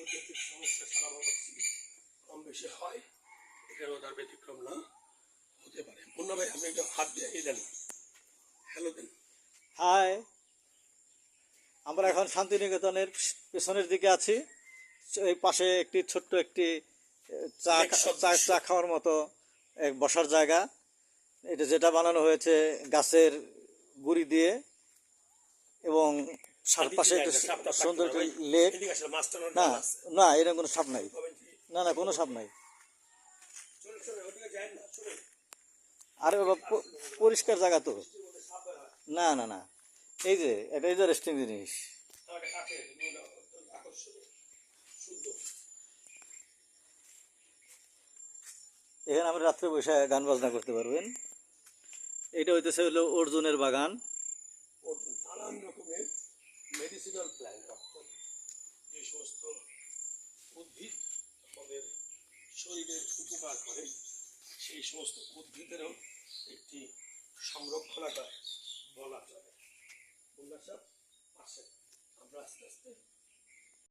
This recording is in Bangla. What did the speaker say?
বৈদ্যুতিক সমস্যা সারা বাংলাদেশে কম বেশি হয়, এখানেও তার ব্যতিক্রম না হতে পারে। মুন্না ভাই, আপনি একটু হাত দিয়ে এই দেন, হ্যালো দেন। হাই, আমরা এখন শান্তিনিকেতনের পেছনের দিকে আছি। এই পাশে একটি ছোট্ট একটি চা চা চা খাওয়ার মতো এক বসার জায়গা। এটা যেটা বানানো হয়েছে গাছের গুঁড়ি দিয়ে, এবং পাশে একটা সুন্দর লেক। না না, এরকম কোনো সাপ নাই। না না, কোনো সাপ নাই। আরে বাবা, পরিষ্কার জায়গা তো। না না না, এই যে এটা ইন্টারেস্টিং জিনিস। এখানে আপনি রাত্রে বসে গান বাজনা করতে পারবেন। এটা হইতেছে হলো অর্জুনের বাগান। নানান রকমের মেডিসিনাল প্ল্যান্ট, অর্থাৎ যে সমস্ত উদ্ভিদ আমাদের শরীরের উপকার করে, সেই সমস্ত উদ্ভিদেরও একটি সংরক্ষণাগার বলা চলে। আমরা আস্তে আস্তে